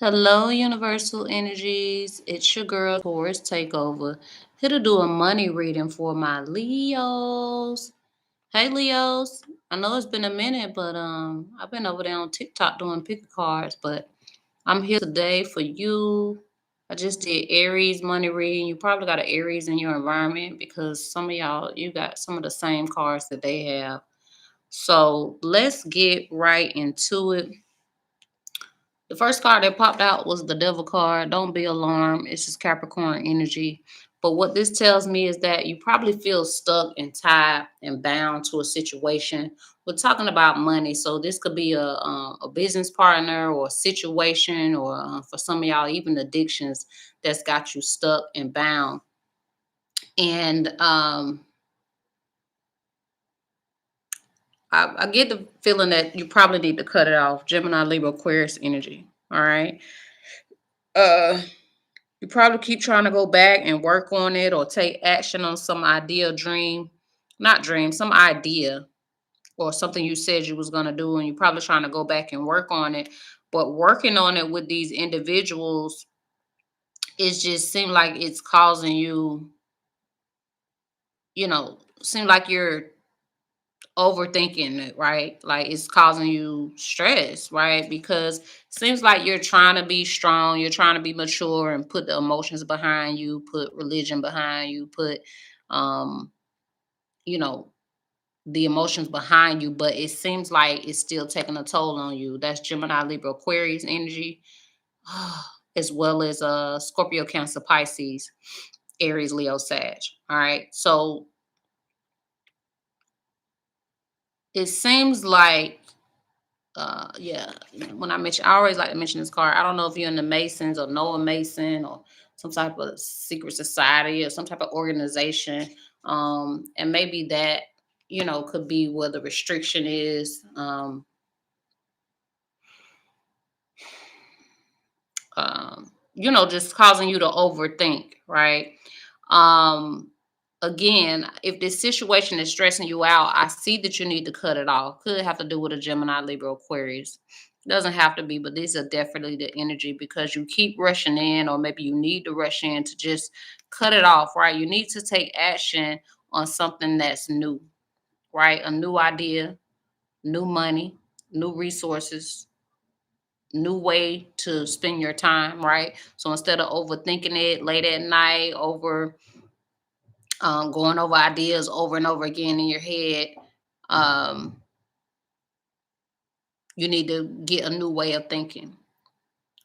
Hello, Universal Energies. It's your girl, Taurus Takeover. Here to do a money reading for my Leos. Hey, Leos. I know it's been a minute, but I've been over there on TikTok doing pick cards, but I'm here today for you. I just did Aries money reading. You probably got an Aries in your environment because some of y'all, you got some of the same cards that they have. So let's get right into it. The first card that popped out was the Devil card. Don't be alarmed. It's just Capricorn energy. But what this tells me is that you probably feel stuck and tied and bound to a situation. We're talking about money, so this could be a business partner or a situation, or for some of y'all, even addictions that's got you stuck and bound. And I get the feeling that you probably need to cut it off. Gemini, Libra, Aquarius energy. All right. Uh, You probably keep trying to go back and work on it or take action on some idea, dream, not dream, some idea or something you said you was going to do, and you're probably trying to go back and work on it. But working on it with these individuals, it just seems like it's causing you, seem like you're overthinking it, right? Like it's causing you stress, right? Because it seems like you're trying to be strong, you're trying to be mature and put the emotions behind you, put religion behind you, put um, you know, the emotions behind you, but it seems like it's still taking a toll on you. That's Gemini, Libra, Aquarius energy, as well as Scorpio, Cancer, Pisces, Aries, Leo, Sag. All right. So it seems like yeah, when I always like to mention this card. I don't know if you're in the Masons or know a Mason or some type of secret society or some type of organization. And maybe that, could be where the restriction is. Just causing you to overthink, right? Um, Again, if this situation is stressing you out, I see that you need to cut it off. Could have to do with a Gemini, Libra, Aquarius. Doesn't have to be, but these are definitely the energy because you keep rushing in, or maybe you need to rush in to just cut it off, right? You need to take action on something that's new, right? A new idea, new money, new resources, new way to spend your time, right? So instead of overthinking it late at night, going over ideas over and over again in your head, um, you need to get a new way of thinking.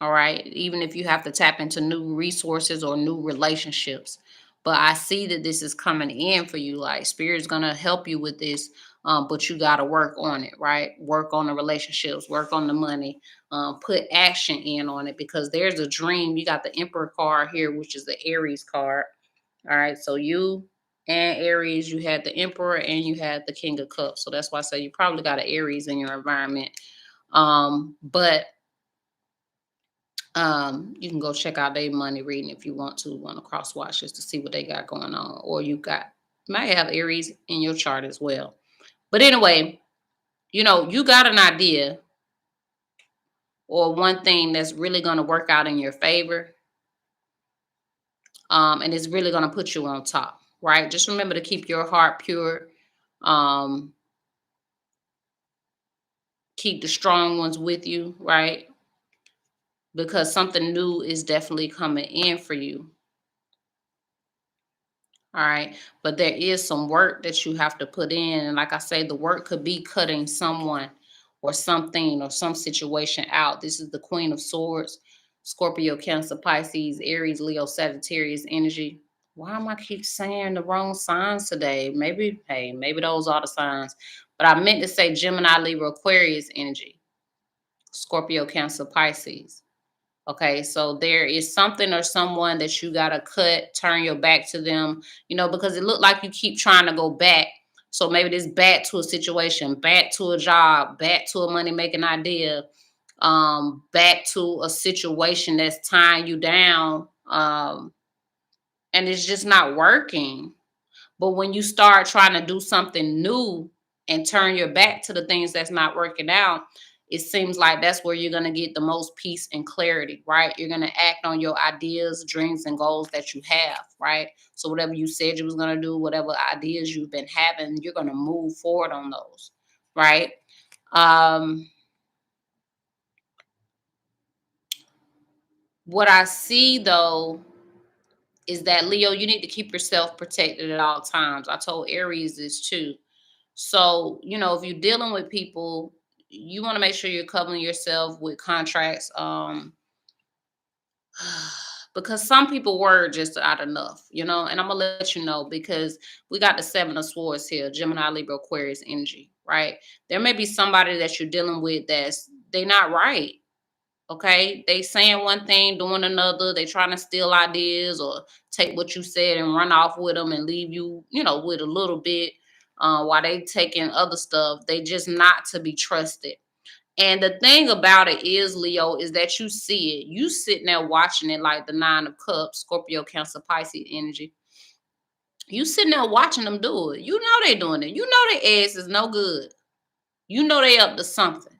All right. Even if you have to tap into new resources or new relationships. But I see that this is coming in for you. Like Spirit's gonna help you with this. But you gotta work on it, right? Work on the relationships, work on the money, put action in on it because there's a dream. You got the Emperor card here, which is the Aries card. All right. So you and Aries, you had the Emperor and you had the King of Cups. So that's why I say you probably got an Aries in your environment. But you can go check out their money reading if you want to cross watch just to see what they got going on. Or might have Aries in your chart as well. But anyway, you got an idea or one thing that's really gonna work out in your favor. And it's really gonna put you on top, right? Just remember to keep your heart pure. Um, keep the strong ones with you, right? Because something new is definitely coming in for you. All right. But there is some work that you have to put in. And like I say, the work could be cutting someone or something or some situation out. This is the Queen of Swords, Scorpio, Cancer, Pisces, Aries, Leo, Sagittarius energy. Why am I keep saying the wrong signs today? Maybe those are the signs. But I meant to say Gemini, Libra, Aquarius energy, Scorpio, Cancer, Pisces. Okay, so there is something or someone that you gotta cut, turn your back to them, because it looked like you keep trying to go back. So maybe this back to a situation, back to a job, back to a money making idea, back to a situation that's tying you down, and it's just not working. But when you start trying to do something new and turn your back to the things that's not working out, it seems like that's where you're going to get the most peace and clarity, right? You're going to act on your ideas, dreams, and goals that you have, right? So whatever you said you was going to do, whatever ideas you've been having, you're going to move forward on those, right? Um, what I see though is that Leo, you need to keep yourself protected at all times. I told Aries this too. So, if you're dealing with people, you want to make sure you're covering yourself with contracts. Because some people were just not enough, and I'm gonna let you know because we got the Seven of Swords here, Gemini, Libra, Aquarius energy, right? There may be somebody that you're dealing with that's they not right. Okay, they saying one thing, doing another. They trying to steal ideas or take what you said and run off with them and leave you, with a little bit. While they taking other stuff, they just not to be trusted. And the thing about it is, Leo, is that you see it. You sitting there watching it like the Nine of Cups, Scorpio, Cancer, Pisces energy. You sitting there watching them do it. You know they doing it. You know their ass is no good. You know they up to something.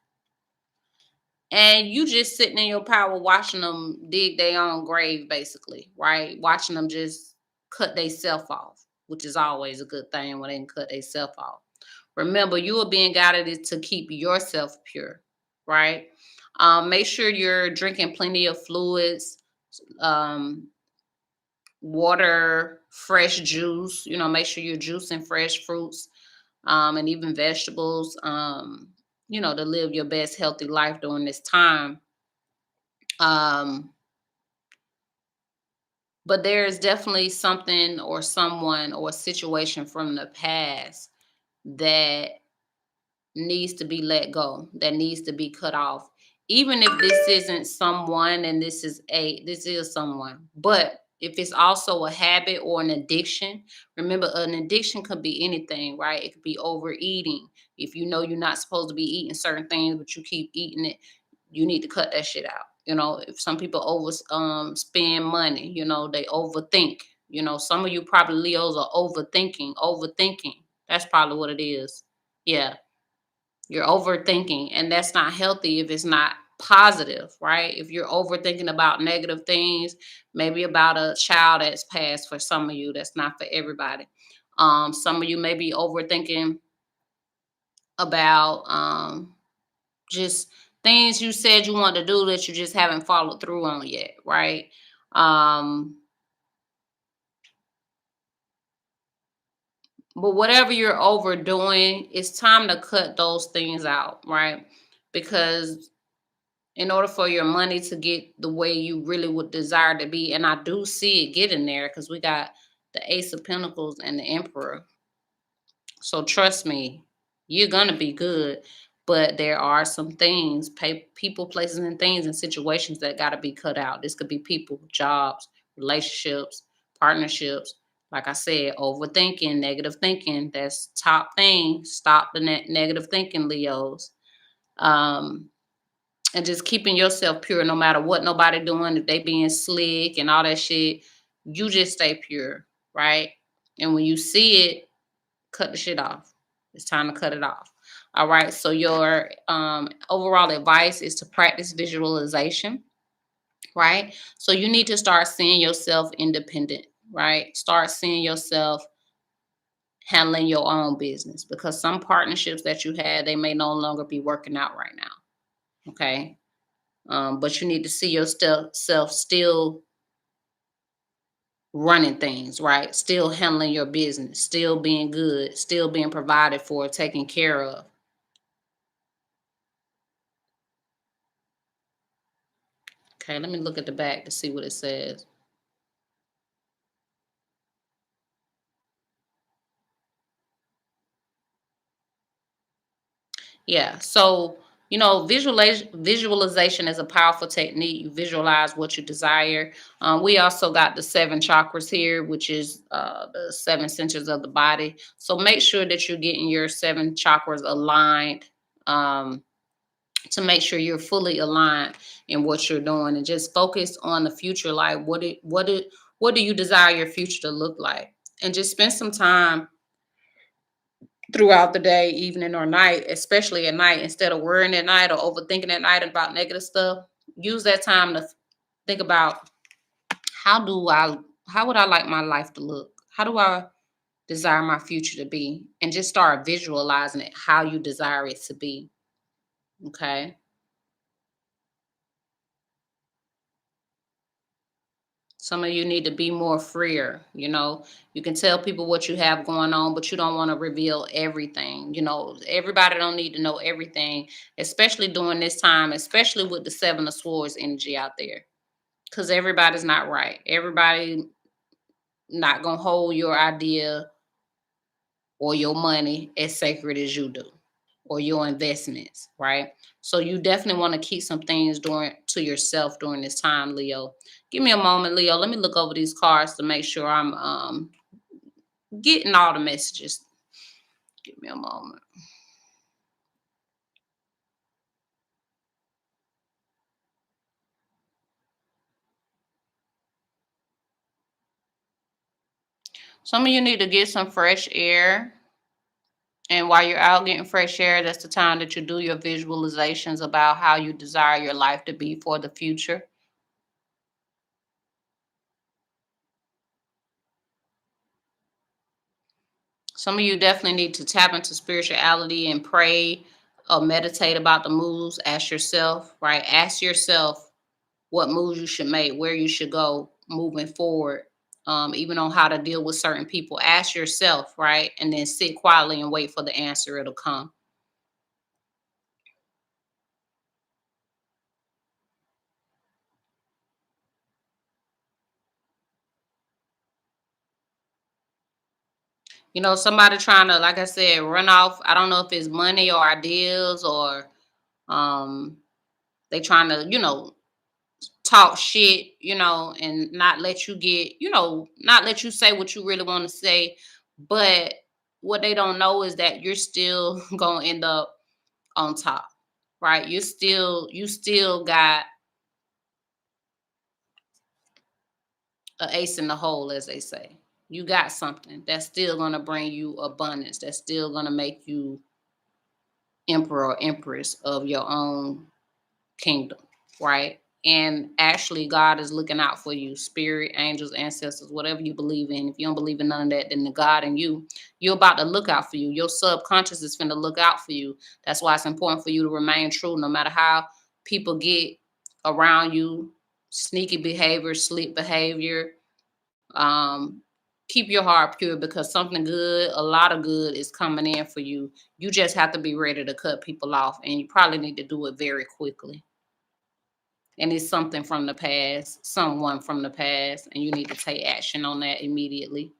And you just sitting in your power watching them dig their own grave, basically, right? Watching them just cut themselves off, which is always a good thing when they can cut themselves off. Remember, you are being guided to keep yourself pure, right? Make sure you're drinking plenty of fluids, um, water, fresh juice. Make sure you're juicing fresh fruits and even vegetables, to live your best healthy life during this time. Um, but there is definitely something or someone or a situation from the past that needs to be let go, that needs to be cut off. Even if this isn't someone and this is someone. But if it's also a habit or an addiction, remember an addiction could be anything, right? It could be overeating. If you know you're not supposed to be eating certain things, but you keep eating it, you need to cut that shit out. If some people spend money, they overthink. Some of you probably Leos are overthinking. That's probably what it is. Yeah, you're overthinking, and that's not healthy if it's not positive, right? If you're overthinking about negative things, maybe about a child that's passed for some of you, that's not for everybody. Some of you may be overthinking about just things you said you want to do that you just haven't followed through on yet, right? Um, but whatever you're overdoing, it's time to cut those things out, right? Because in order for your money to get the way you really would desire to be, and I do see it getting there because we got the Ace of Pentacles and the Emperor. So trust me, you're gonna be good. But there are some things, people, places, and things and situations that got to be cut out. This could be people, jobs, relationships, partnerships. Like I said, overthinking, negative thinking. That's top thing. Stop the negative thinking, Leos. Um, and just keeping yourself pure no matter what nobody doing, if they being slick and all that shit, you just stay pure, right? And when you see it, cut the shit off. It's time to cut it off. All right. So your overall advice is to practice visualization, right? So you need to start seeing yourself independent, right? Start seeing yourself handling your own business because some partnerships that you had, they may no longer be working out right now. Okay. But you need to see yourself still running things, right? Still handling your business, still being good, still being provided for, taken care of. Okay, let me look at the back to see what it says. Yeah, so visualization is a powerful technique. You visualize what you desire. We also got the seven chakras here, which is the seven centers of the body. So make sure that you're getting your seven chakras aligned. To make sure you're fully aligned in what you're doing and just focus on the future. Like what do you desire your future to look like? And just spend some time throughout the day, evening or night, especially at night, instead of worrying at night or overthinking at night about negative stuff. Use that time to think about how do I how would I like my life to look? How do I desire my future to be? And just start visualizing it how you desire it to be. Okay. Some of you need to be more freer. You can tell people what you have going on, but you don't want to reveal everything. Everybody don't need to know everything, especially during this time, especially with the Seven of Swords energy out there. Because everybody's not right. Everybody not gonna hold your idea or your money as sacred as you do, or your investments, right? So you definitely want to keep some things during to yourself during this time, Leo. Give me a moment, Leo. Let me look over these cards to make sure I'm getting all the messages. Give me a moment. Some of you need to get some fresh air. And while you're out getting fresh air, that's the time that you do your visualizations about how you desire your life to be for the future. Some of you definitely need to tap into spirituality and pray or meditate about the moves. Ask yourself, right? Ask yourself what moves you should make, where you should go moving forward, even on how to deal with certain people. Ask yourself, right? And then sit quietly and wait for the answer. It'll come. Somebody trying to, like I said, run off. I don't know if it's money or ideas or um, they trying to, talk shit, and not let you not let you say what you really want to say. But what they don't know is that you're still gonna end up on top, right? You still got a ace in the hole, as they say. You got something that's still gonna bring you abundance. That's still gonna make you emperor or empress of your own kingdom, right? And actually, God is looking out for you, spirit, angels, ancestors, whatever you believe in. If you don't believe in none of that, then the God in you, you're about to look out for you. Your subconscious is finna look out for you. That's why it's important for you to remain true, no matter how people get around you, sneaky behavior, sleep behavior. Um, keep your heart pure because something good, a lot of good is coming in for you. You just have to be ready to cut people off, and you probably need to do it very quickly. And it's something from the past, someone from the past, and you need to take action on that immediately.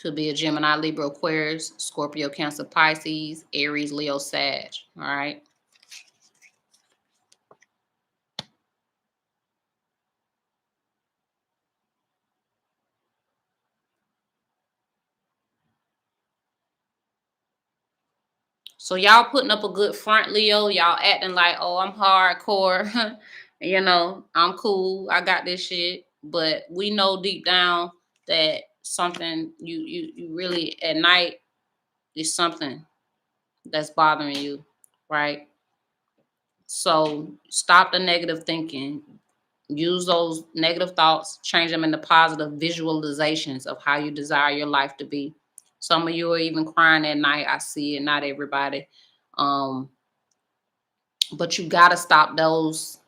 Could be a Gemini, Libra, Aquarius, Scorpio, Cancer, Pisces, Aries, Leo, Sag. All right. So y'all putting up a good front, Leo. Y'all acting like, oh, I'm hardcore. I'm cool. I got this shit. But we know deep down that something you really at night is something that's bothering you, right? So stop the negative thinking. Use those negative thoughts, change them into positive visualizations of how you desire your life to be. Some of you are even crying at night. I see it, not everybody. Um, but you got to stop those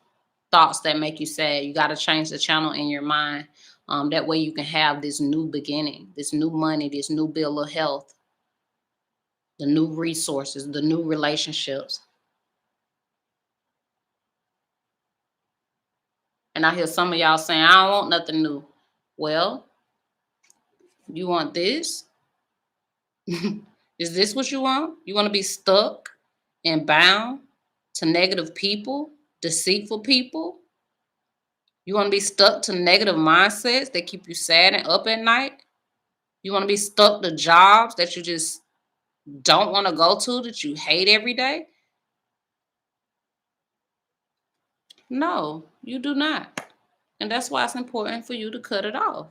thoughts that make you sad. You got to change the channel in your mind. That way you can have this new beginning, this new money, this new bill of health, the new resources, the new relationships. And I hear some of y'all saying, I don't want nothing new. Well, you want this? Is this what you want? You want to be stuck and bound to negative people, deceitful people? You want to be stuck to negative mindsets that keep you sad and up at night? You want to be stuck to jobs that you just don't want to go to, that you hate every day? No, you do not. And that's why it's important for you to cut it off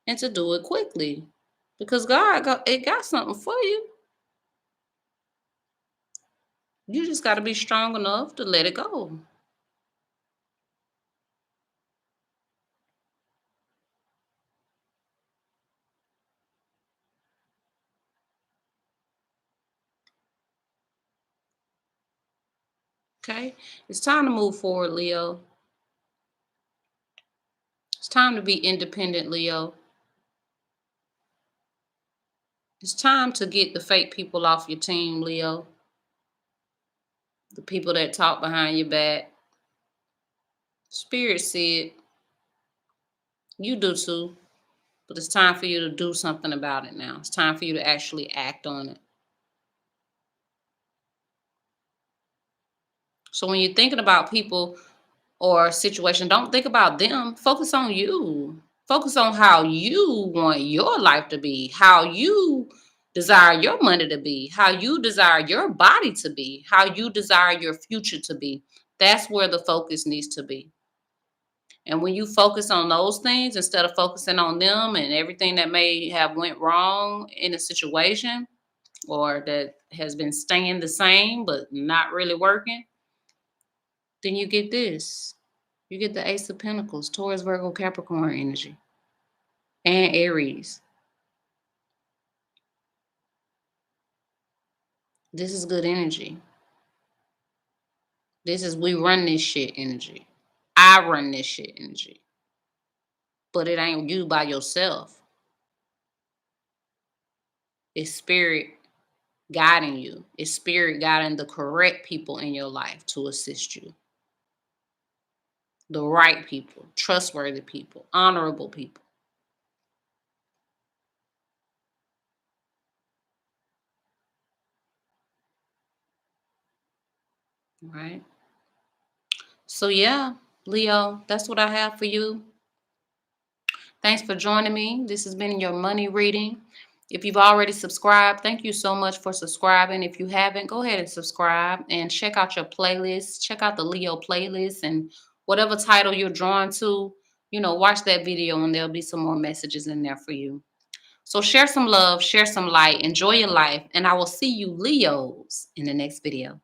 and to do it quickly. because God got something for you. You just got to be strong enough to let it go. Okay? It's time to move forward, Leo. It's time to be independent, Leo. It's time to get the fake people off your team, Leo. The people that talk behind your back. Spirit said, you do too. But it's time for you to do something about it now. It's time for you to actually act on it. So when you're thinking about people or a situation, don't think about them. Focus on you. Focus on how you want your life to be, how you desire your money to be, how you desire your body to be, how you desire your future to be. That's where the focus needs to be. And when you focus on those things instead of focusing on them and everything that may have went wrong in a situation or that has been staying the same but not really working, then you get this. You get the Ace of Pentacles, Taurus, Virgo, Capricorn energy, and Aries. This is good energy. This is we run this shit energy. I run this shit energy. But it ain't you by yourself. It's spirit guiding you. It's spirit guiding the correct people in your life to assist you. The right people, trustworthy people, honorable people. Right? So yeah, Leo, that's what I have for you. Thanks for joining me. This has been your money reading. If you've already subscribed, thank you so much for subscribing. If you haven't, go ahead and subscribe and check out your playlist. Check out the Leo playlist and whatever title you're drawn to, watch that video and there'll be some more messages in there for you. So share some love, share some light, enjoy your life, and I will see you Leos in the next video.